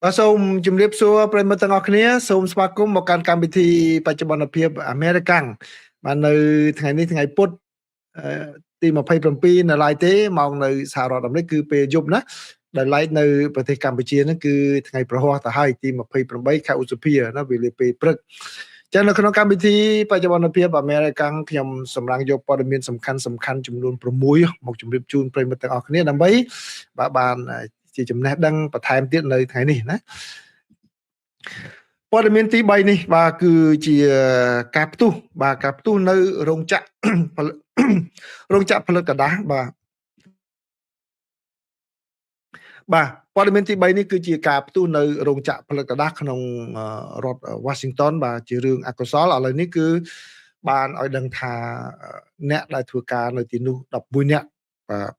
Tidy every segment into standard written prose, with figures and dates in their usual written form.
បាទសូមជម្រាបសួរប្រិយមិត្តទាំងអស់គ្នាសូមស្វាគមន៍មកកាន់កម្មវិធីបច្ចុប្បន្នភាពអាមេរិកាំងបាទនៅថ្ងៃនេះថ្ងៃពុធទី27នៅឡើយទេម៉ោងនៅសហរដ្ឋអាមេរិកគឺពេលយប់ណាដែលឡែកនៅប្រទេសកម្ពុជាហ្នឹងគឺថ្ងៃប្រហ័សទៅហើយទី28ខែឧសភាណាវេលាពេលព្រឹកចឹងនៅក្នុងកម្មវិធីបច្ចុប្បន្នភាពអាមេរិកាំងខ្ញុំសម្រាប់យកព័ត៌មានសំខាន់ចំនួន6មកជម្រាបជូនប្រិយមិត្តទាំងអស់គ្នាដើម្បីបានជាចំណេះដឹងបន្ថែមទៀតនៅថ្ងៃនេះណាព័ត៌មានទី3នេះបាទគឺជាការផ្ទុះនៅរោងចក្រផលិតกระดาษបាទព័ត៌មានទី3នេះគឺជាការផ្ទុះនៅរោងចក្រផលិតกระดาษក្នុងរដ្ឋ Washington បាទជារឿងអកុសលឥឡូវនេះគឺបានឲ្យដឹងថាអ្នកដែលធ្វើការនៅទីនោះ11នាក់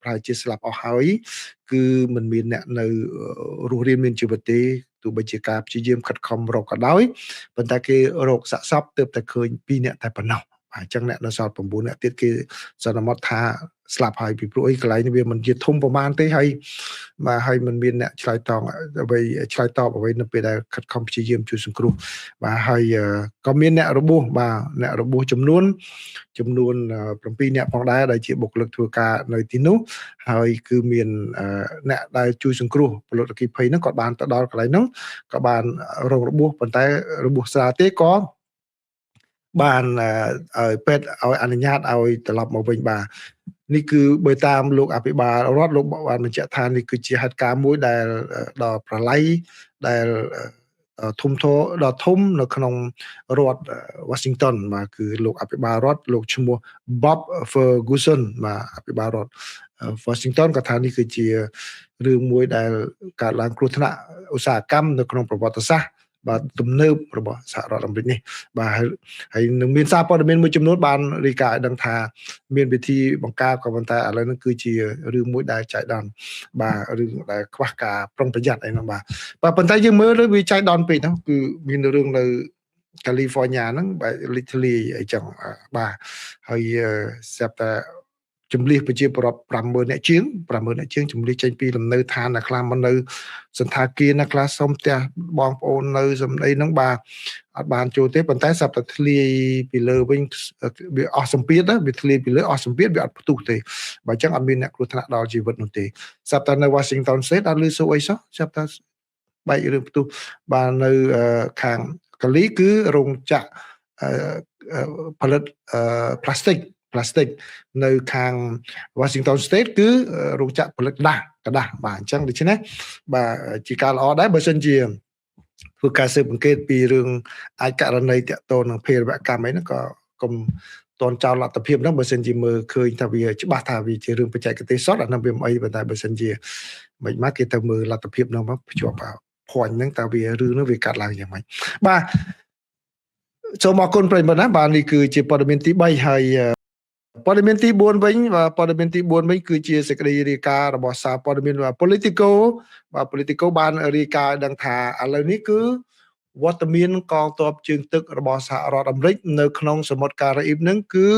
ប្រហែលជាស្លាប់អស់ហើយគឺមិនមានអ្នកនៅរស់រានមានជីវិតទេទោះបីជាការព្យាយាមខិតខំរកក៏ដោយប៉ុន្តែគេរកសាកសពទើបតែឃើញ2នាក់តែប៉ុណ្ណោះបាទអញ្ចឹងអ្នកនៅសល់9នាក់ទៀតគេសន្មតថាស្លាប់ហើយពីព្រោះអីកន្លែងនេះវាមិនជាធំប្រមាណទេហើយបាទហើយមិនមានអ្នកឆ្លើយតបអ្វីនៅពេលដែលខិតខំព្យាយាមជួយសង្គ្រោះបាទហើយក៏មានអ្នករបួសបាទអ្នករបួសចំនួន7នាក់ផងដែរដែលជាបុគ្គលិកធ្វើការនៅទីនោះហើយគឺមានអ្នកដែលជួយសង្គ្រោះពលរដ្ឋអគ្គិភ័យហ្នឹងក៏បានទៅដល់កន្លែងហ្នឹងក៏បានរងរបួសប៉ុន្តែរបួសស្រាលទេក៏បានឲ្យពេទ្យឲ្យអនុញ្ញាតឲ្យត្រឡប់មកវិញបាទនេះគឺបើតាមលោកអភិបាលរដ្ឋលោកបានបញ្ជាក់ថានេះគឺជាហេតុការណ៍មួយដែលដល់ប្រឡ័យដែលធំនៅក្នុងរដ្ឋ Washington បាទគឺលោកអភិបាលរដ្ឋលោកឈ្មោះ Bob Ferguson បាទអភិបាលរដ្ឋ Washington ក៏ថានេះគឺជារឿងមួយដែលកើតឡើងគ្រោះថ្នាក់ឧស្សាហកម្មនៅក្នុងប្រវត្តិសាស្ត្របាទទំនើបរបស់សហរដ្ឋអាមេរិកនេះបាទហើយនឹងមានសារព័ត៌មានមួយចំនួនបានរាយការណ៍ឲ្យដឹងថាមានវិធីបង្ការក៏ប៉ុន្តែឥឡូវនេះគឺជារឿងមួយដែលចៃដន្យបាទរឿងដែលខ្វះការប្រុងប្រយ័ត្នអីហ្នឹងបាទប៉ុន្តែយើងមើលទៅវាចៃដន្យពេកហ្នឹងគឺមានរឿងនៅCalifornia ហ្នឹងបាទលិចធ្លាយអីចឹងបាទហើយស្រាប់តែជំលះប្រជាពលរដ្ឋ50000នាក់ជាងជំលះចេញពីលំនៅឋានអ្នកខ្លះមកនៅសន្តាគារអ្នកខ្លះសុំផ្ទះបងប្អូននៅសំដីហ្នឹងបាទអត់បានចូលទេប៉ុន្តែស្រាប់តែធ្លាយពីលើវិញវាអស់សម្ពាធវាធ្លាយពីលើអស់សម្ពាធវាអត់ផ្ទុះទេបើអញ្ចឹងអត់មានអ្នកគ្រោះថ្នាក់ដល់ជីវិតនោះទេស្រាប់តែនៅ Washington State អត់ឮសូរអីសោះស្រាប់តែបែករឿងផ្ទុះបាទនៅខាងកាលីគឺរោងចក្រផលិតផ្លាស្ទិកនៅខាង Washington State គឺរោងចក្រផលិតกระดาษបាទអញ្ចឹងដូច្នេះបាទជាការល្អដែរបើសិនជាធ្វើការស៊ើបអង្កេតពីរឿងអាចករណីតាក់ទងនឹងភេរវកម្មអីហ្នឹងក៏កុំតន់ចោលលទ្ធភាពហ្នឹងបើសិនជាមើលឃើញថាវាច្បាស់ថាវាជារឿងបច្ចេកទេសសុទ្ធអាហ្នឹងវាមិនអីប៉ុន្តែបើសិនជាមិនមកគេទៅមើលលទ្ធភាពហ្នឹងមកភ្ជាប់ភ័ណ្ឌហ្នឹងតើវារឿងហ្នឹងវាកាត់ឡើងយ៉ាងម៉េចបាទសូមអរគុណប្រិយមិត្តណាបាទនេះគឺជាព័ត៌មានទី3ហើយព័ត៌មានទី4វិញបាទព័ត៌មានទី4វិញគឺជាសេចក្តីរាយការណ៍របស់សារព័ត៌មាន Politico បាទ Politico បានរាយការណ៍ដឹងថាឥឡូវនេះគឺវត្តមានកងទ័ពជើងទឹករបស់សហរដ្ឋអាមេរិកនៅក្នុងសមុទ្រការ៉ាអ៊ីបនឹងគឺ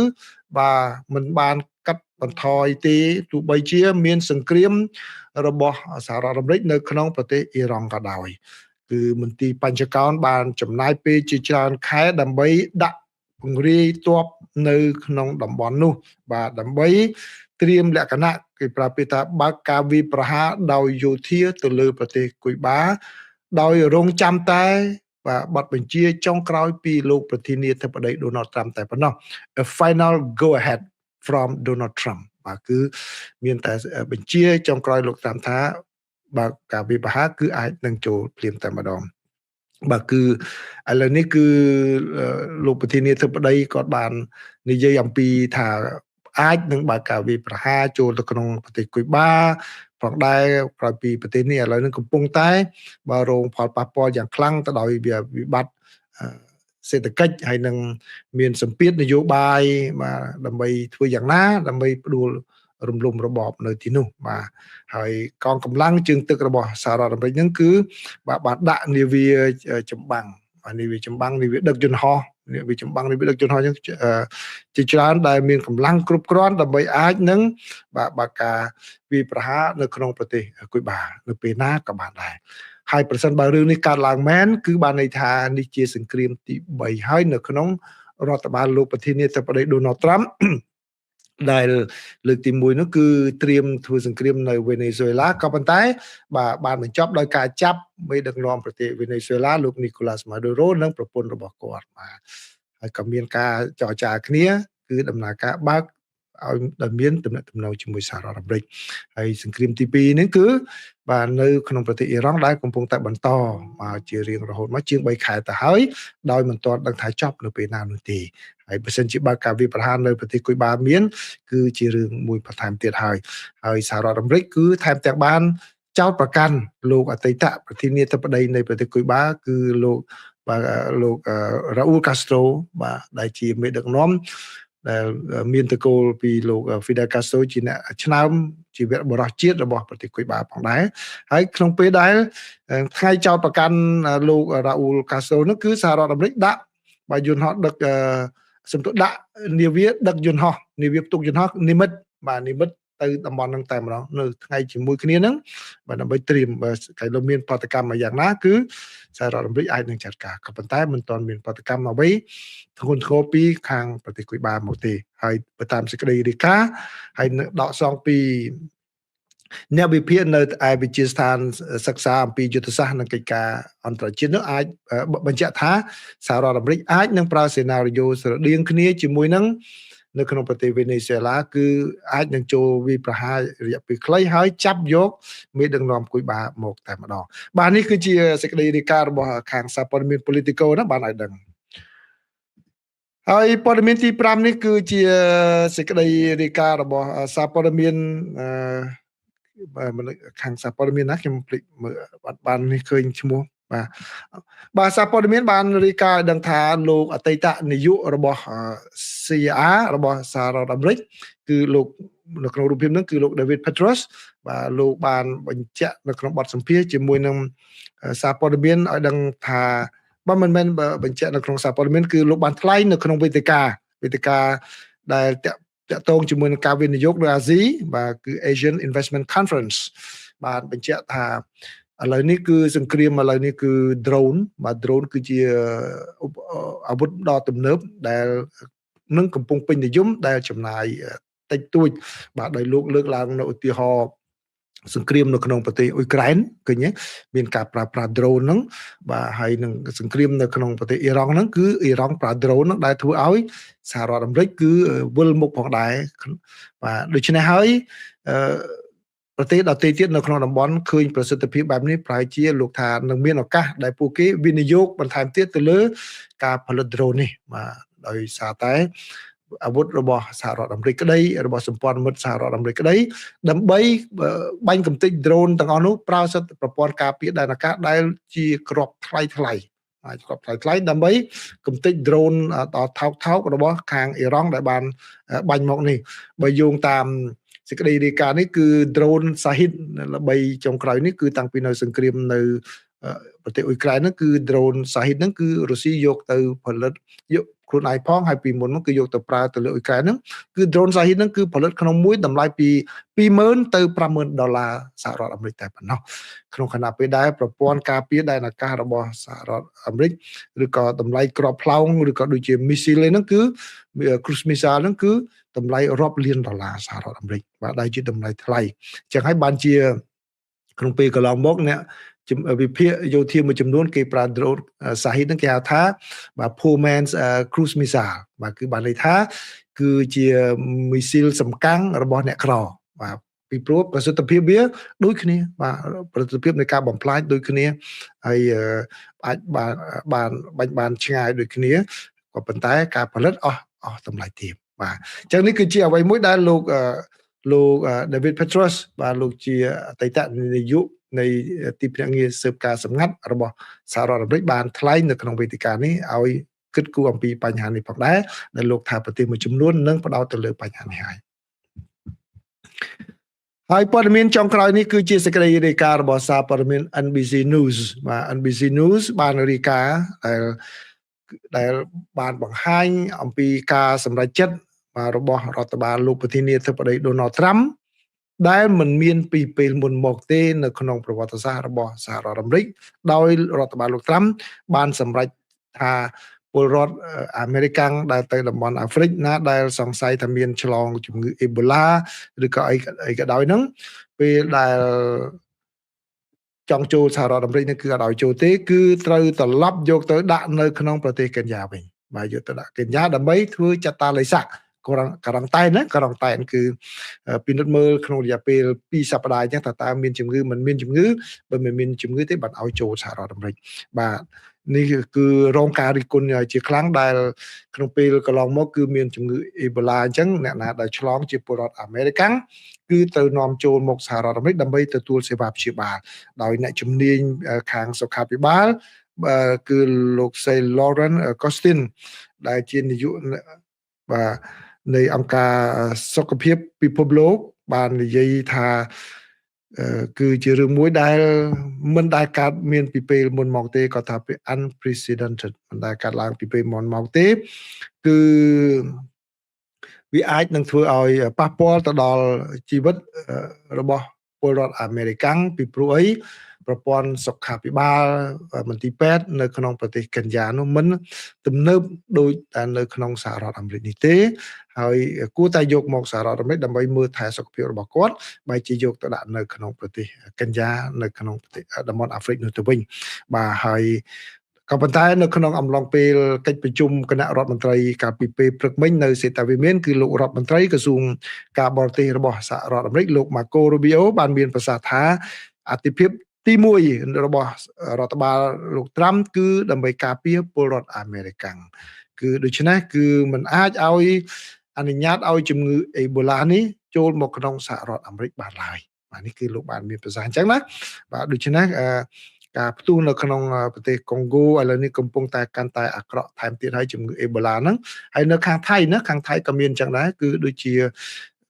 បាទមិនបានកាត់បន្ថយទេទោះបីជាមានសង្គ្រាមរបស់សហរដ្ឋអាមេរិកនៅក្នុងប្រទេសអ៊ីរ៉ង់ក៏ដោយគឺមន្ទីរបញ្ចកោណបានចំណាយពេលជាច្រើនខែដើម្បីដាក់ពង្រាយទ័ពនៅក្នុងតំបន់នោះបាទដើម្បីត្រៀមលក្ខណៈគេប្រើពាក្យថាបើកការវាយប្រហារដោយយោធាទៅលើប្រទេសគុយបាដោយរងចាំតែបាទប័ណ្ណបញ្ជាចុងក្រោយពីលោកប្រធានាធិបតី Donald Trump តែប៉ុណ្ណោះ A final go ahead from Donald Trump បាទគឺមានតែបញ្ជាចុងក្រោយលោក Trump ថាបើកការវាយប្រហារគឺអាចនឹងចូលភ្លាមតែម្ដងបាទគឺឥឡូវនេះគឺលោកប្រធានាធិបតីគាត់បាននិយាយអំពីថាអាចនឹងបើកការវាយប្រហារចូលទៅក្នុងប្រទេសគុយបាផងដែរក្រោយពីប្រទេសនេះឥឡូវនេះកំពុងតែបើរងផលប៉ះពាល់យ៉ាងខ្លាំងទៅដោយវិបត្តិសេដ្ឋកិច្ចហើយនឹងមានសម្ពាធនយោបាយបាទដើម្បីធ្វើយ៉ាងណាដើម្បីផ្ដួលរំលំរបបនៅទីនោះបាទហើយកងកម្លាំងជើងទឹករបស់សហរដ្ឋអាមេរិកហ្នឹងគឺបាទដាក់នាវាចម្បាំងនាវាដឹកយន្តហោះនាវាចម្បាំងនាវាដឹកយន្តហោះហ្នឹងជាច្រើនដែលមានកម្លាំងគ្រប់គ្រាន់ដើម្បីអាចនឹងបាទការវាយប្រហារនៅក្នុងប្រទេសគុយបានៅពេលណាក៏បានដែរ ហើយប្រសិនបើរឿងនេះកើតឡើងមែនគឺបានន័យថានេះជាសង្គ្រាមទី3ហើយនៅក្នុងរដ្ឋបាលលោកប្រធានាធិបតី Donald Trump ដែលលើកទី1នោះគឺត្រៀមធ្វើសង្គ្រាមនៅវេណេស៊ុយឡាក៏ប៉ុន្តែបាទបានបញ្ចប់ដោយការចាប់មេដឹកនាំប្រទេសវេណេស៊ុយឡាលោក Nicolas Maduro និងប្រពន្ធរបស់គាត់បាទហើយក៏មានការចរចាគ្នាគឺដំណើរការបើកឲ្យដែលមានទំនាក់ទំនងជាមួយសហរដ្ឋអាមេរិកហើយសង្គ្រាមទី2នេះគឺបាទនៅក្នុងប្រទេសអ៊ីរ៉ង់ដែលកំពុងតែបន្តមកជារៀងរហូតមកជាង3ខែទៅហើយដោយមិនទាន់ដឹងថាចប់នៅពេលណានោះទេហើយបើសិនជាបើការវាយប្រហារនៅប្រទេសគុយបាមានគឺជារឿងមួយបន្ថែមទៀតហើយសហរដ្ឋអាមេរិកគឺថែមទាំងបានចោទប្រកាន់លោកអតីតប្រធានាធិបតីនៃប្រទេសគុយបាគឺលោករ៉ាអ៊ូលកាស្ត្រូបាទដែលជាមេដឹកនាំដែលមានតកូលពីលោក Fidel Castro ជាអ្នកឆ្នើមជីវៈបរិសុទ្ធជាតិរបស់ប្រទេសគុយបាផងដែរហើយក្នុងពេលដែលថ្ងៃចោទប្រកាន់លោករ៉ាអ៊ូលកាស្ត្រូនោះគឺសហរដ្ឋអាមេរិកដាក់បើយន្តហោះដឹកសំទុះដាក់នាវាដឹកយន្តហោះនាវាផ្ទុកយន្តហោះនិមិត្តទៅតំបន់ហ្នឹងតែម្ដងនៅថ្ងៃជាមួយគ្នាហ្នឹងបាទដើម្បីត្រៀមគេលោកមានបដកម្មយ៉ាងណាគឺសហរដ្ឋអាមេរិកអាចនឹងចាត់ការក៏ប៉ុន្តែមិនទាន់មានបដកម្មអ្វីធ្ងន់ធ្ងរពីខាងប្រទេសគុយបាមកទេហើយបើតាមសេចក្តីរាយការណ៍ហើយដកសងពីអ្នកវិភាគនៅឯវិទ្យាស្ថានសិក្សាអំពីយុទ្ធសាស្ត្រនិងកិច្ចការអន្តរជាតិនោះអាចបញ្ជាក់ថាសហរដ្ឋអាមេរិកអាចនឹងប្រើសេណារីយ៉ូស្រដៀងគ្នាជាមួយនឹងនៅក្នុងប្រទេសវេណេស៊ុយឡាគឺអាចនឹងចូលវាយប្រហាររយៈពេលខ្លីហើយចាប់យកមេដឹកនាំគុយបាមកតែម្ដងបាទនេះគឺជាសេចក្តីរាយការណ៍របស់ខាងសារព័ត៌មាន Politico ណាបានឲ្យដឹងហើយព័ត៌មានទី5នេះគឺជាសេចក្តីរាយការណ៍របស់សារព័ត៌មានខាងសារព័ត៌មានណាខ្ញុំភ្លេចមើលបាននេះឃើញឈ្មោះបាទសារព័ត៌មានបានរាយការណ៍ដឹងថាលោកអតីតនាយករបស់ CIA របស់សហរដ្ឋអាមេរិកគឺលោកនៅក្នុងរូបភាពហ្នឹងគឺលោក David Petraeus បាទលោកបានបញ្ជាក់នៅក្នុងបទសម្ភាសន៍ជាមួយនឹងសារព័ត៌មានឲ្យដឹងថាបើមិនមែនបញ្ជាក់នៅក្នុងសារព័ត៌មានគឺលោកបានថ្លែងនៅក្នុងវេទិកាដែលតាក់ទងជាមួយនឹងការវិនិយោគនៅអាស៊ីបាទគឺ Asian Investment Conference បាទបញ្ជាក់ថាឥឡូវនេះគឺសង្គ្រាមឥឡូវនេះគឺ drone បាទ drone គឺជាអាវុធដ៏ទំនើបដែលនឹងកំពុងពេញនិយមដែលចំណាយតិចតួចបាទដោយលោកលើកឡើងនៅឧទាហរណ៍សង្គ្រាមនៅក្នុងប្រទេសអ៊ុយក្រែនឃើញទេមានការប្រើប្រាស់ drone ហ្នឹងបាទហើយនឹងសង្គ្រាមនៅក្នុងប្រទេសអ៊ីរ៉ង់ហ្នឹងគឺអ៊ីរ៉ង់ប្រើ drone ហ្នឹងដែលធ្វើឲ្យសហរដ្ឋអាមេរិកគឺវិលមុខផងដែរបាទដូច្នេះហើយប្រទេសដទៃទៀតនៅក្នុងតំបន់ឃើញប្រសិទ្ធភាពបែបនេះប្រហែលជាលោកថានឹងមានឱកាសដែលពួកគេវិនិយោគបន្ថែមទៀតទៅលើការផលិត drone នេះបាទដោយសារតែអាវុធរបស់សហរដ្ឋអាមេរិកក្តីរបស់សម្ព័ន្ធមិត្តសហរដ្ឋអាមេរិកក្តីដើម្បីបាញ់កំទេច drone ទាំងអស់នោះប្រើសិទ្ធិប្រព័ន្ធការពារដែនអាកាសដែលជាគ្រាប់ថ្លៃដើម្បីកំទេច drone ដល់ថោករបស់ខាងអ៊ីរ៉ង់ដែលបានបាញ់មកនេះបើយោងតាមសេចក្តីរាយការណ៍នេះគឺ drone សាហ៊ីតល្បីចុងក្រោយនេះគឺតាំងពីនៅសង្គ្រាមនៅប្រទេសអ៊ុយក្រែនហ្នឹងគឺ drone សាហ៊ីតហ្នឹងគឺរុស្ស៊ីយកទៅផលិតយកខ្លួនឯងផងហើយពីមុនហ្នឹងគឺយកទៅប្រើទៅលើអ៊ុយក្រែនហ្នឹងគឺ drone សាហ៊ីតហ្នឹងគឺផលិតក្នុងមួយតម្លៃពី$20,000 ទៅ$50,000 សហរដ្ឋអាមេរិកតែប៉ុណ្ណោះក្នុងខណៈពេលដែលប្រព័ន្ធការពារដែនអាកាសរបស់សហរដ្ឋអាមេរិកឬក៏តម្លៃក្របផ្លោងឬក៏ដូចជា missile ហ្នឹងគឺ cruise missile ហ្នឹងគឺតម្លៃរាប់លាន$សហរដ្ឋអាមេរិកបាទដែលជាតម្លៃថ្លៃអញ្ចឹងហើយបានជាក្នុងពេលកន្លងមកអ្នកវិភាគយោធាមួយចំនួនគេប្រើ drone សាហ៊ីតហ្នឹងគេហៅថាបាទ poor man's cruise missile បាទគឺបានន័យថាគឺជា missile សំកាំងរបស់អ្នកក្របាទពីព្រោះប្រសិទ្ធភាពវាដូចគ្នាបាទប្រសិទ្ធភាពនៃការបំផ្លាញដូចគ្នាហើយអាចបានឆ្ងាយដូចគ្នាក៏ប៉ុន្តែការផលិតអស់តម្លៃទាបបាទអញ្ចឹងនេះគឺជាអ្វីមួយដែលលោក David Petraeus បាទលោកជាអតីតនាយកនៃទីភ្នាក់ងារស៊ើបការសម្ងាត់របស់សហរដ្ឋអាមេរិកបានថ្លែងនៅក្នុងវេទិកានេះឲ្យគិតគូរអំពីបញ្ហានេះផងដែរដែលលោកថាប្រទេសមួយចំនួននឹងផ្ដោតទៅលើបញ្ហានេះហើយព័ត៌មានចុងក្រោយនេះគឺជាសេចក្តីរាយការណ៍របស់សារព័ត៌មាន NBC News បាទ NBC News បានរាយការណ៍ដែលបានបង្ហាញអំពីការសម្រេចចិត្តរបស់រដ្ឋបាលលោកប្រធានាធិបតី Donald Trump ដែលមិនមានពីពេលមុនមកទេនៅក្នុងប្រវត្តិសាស្ត្ររបស់សហរដ្ឋអាមេរិកដោយរដ្ឋបាលលោកត្រាំបានសម្រេចថាពលរដ្ឋអាមេរិកាំងដែលទៅតំបន់អាហ្វ្រិកណាដែលសង្ស័យថាមានឆ្លងជំងឺអេបូឡាឬក៏អីក៏ដោយហ្នឹងពេលដែលចង់ចូលសហរដ្ឋអាមេរិកនេះគឺអត់ឲ្យចូលទេគឺត្រូវត្រឡប់យកទៅដាក់នៅក្នុងប្រទេសកេនយ៉ាវិញបាទយកទៅដាក់កេនយ៉ាដើម្បីធ្វើចតាឡេសាការ៉ង់តែនណាការ៉ង់តែនគឺពិនិត្យមើលក្នុងរយៈពេល2សប្តាហ៍អញ្ចឹងថាតើមានជំងឺមិនមានជំងឺបើមិនមានជំងឺទេបាត់ឲ្យចូលសហរដ្ឋអាមេរិកបាទនេះគឺរងការរិះគន់ជាខ្លាំងដែលក្នុងពេលកន្លងមកគឺមានជំងឺអេបូឡាអញ្ចឹងអ្នកណាដែលឆ្លងជាពលរដ្ឋអាមេរិកាំងគឺត្រូវនាំចូលមកសហរដ្ឋអាមេរិកដើម្បីទទួលសេវាព្យាបាលដោយអ្នកជំនាញខាងសុខាភិបាលគឺលោកស្រី Lauren Costin ដែលជានាយកបាទនៃអង្គការសុខភាពពិភពលោកបាននិយាយថាគឺជារឿងមួយដែលមិនដែលកើតមានពីពេលមុនមកទេគាត់ថា unprecedented មិនដែលកើតឡើងពីពេលមុនមកទេគឺវាអាចនឹងធ្វើឲ្យប៉ះពាល់ទៅដល់ជីវិតរបស់ពលរដ្ឋអាមេរិកាំងពីព្រោះអីប្រព័ន្ធសុខាភិបាលមន្ទីរពេទ្យនៅក្នុងប្រទេសកេនយ៉ានោះមិនទំនើបដូចតែនៅក្នុងសហរដ្ឋអាមេរិកនេះទេហើយគួរតែយកមកសហរដ្ឋអាមេរិកដើម្បីមើលថែសុខភាពរបស់គាត់បែរជាយកទៅដាក់នៅក្នុងប្រទេសកេនយ៉ានៅក្នុងប្រទេសតំបន់អាហ្វ្រិកនោះទៅវិញបាទហើយក៏ប៉ុន្តែនៅក្នុងអំឡុងពេលកិច្ចប្រជុំគណៈរដ្ឋមន្ត្រីកាលពីពេលព្រឹកមិញនៅសេតាវិមានគឺលោករដ្ឋមន្ត្រីក្រសួងការបរទេសរបស់សហរដ្ឋអាមេរិកលោក Marco Rubio បានមានប្រសាសន៍ថាអតិភិបទី1របស់រដ្ឋបាលលោកត្រាំគឺដើម្បីការពារពលរដ្ឋអាមេរិកាំងគឺដូច្នេះគឺមិនអាចឲ្យអនុញ្ញាតឲ្យជំងឺអេបូឡានេះចូលមកក្នុងសហរដ្ឋអាមេរិកបានឡើយបាទនេះគឺលោកបានមានប្រសាសន៍អញ្ចឹងណាបាទដូច្នេះការផ្ទុះនៅក្នុងប្រទេសកុងហ្គោឥឡូវនេះកំពុងតែកាន់តែអាក្រក់ថែមទៀតហើយជំងឺអេបូឡាហ្នឹងហើយនៅខាងថៃណាខាងថៃក៏មានអញ្ចឹងដែរគឺដូចជា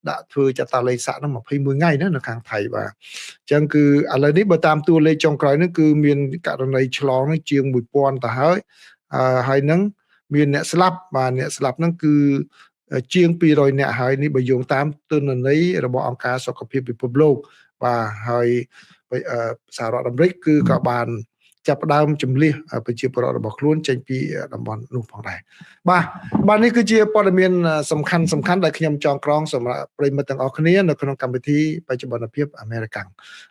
ដាក់ធ្វើចតាឡេសាក់ហ្នឹង21ថ្ងៃណានៅខាងថៃបាទអញ្ចឹងគឺឥឡូវនេះបើតាមតួលេខចុងក្រោយហ្នឹងគឺមានករណីឆ្លងនេះជាង1000ទៅហើយនឹងមានអ្នកស្លាប់បាទអ្នកស្លាប់ហ្នឹងគឺជាង200នាក់ហើយនេះបើយោងតាមទិន្នន័យរបស់អង្គការសុខភាពពិភពលោកបាទហើយសហរដ្ឋអាមេរិកគឺក៏បានចាប់ផ្ដើមជំលះប្រជាពលរដ្ឋរបស់ខ្លួនចេញពីតំបន់នោះផងដែរបាទនេះគឺជាព័ត៌មានសំខាន់ដែលខ្ញុំចងក្រងសម្រាប់ប្រិយមិត្តទាំងអស់គ្នានៅក្នុងកម្មវិធីបច្ចុប្បន្នភាពអាមេរិកាំង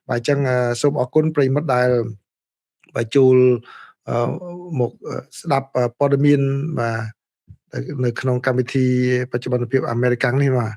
បាទអញ្ចឹងសូមអរគុណប្រិយមិត្តដែលបានចូលមកស្ដាប់ព័ត៌មានបាទនៅក្នុងកម្មវិធីបច្ចុប្បន្នភាពអាមេរិកាំងនេះបាទ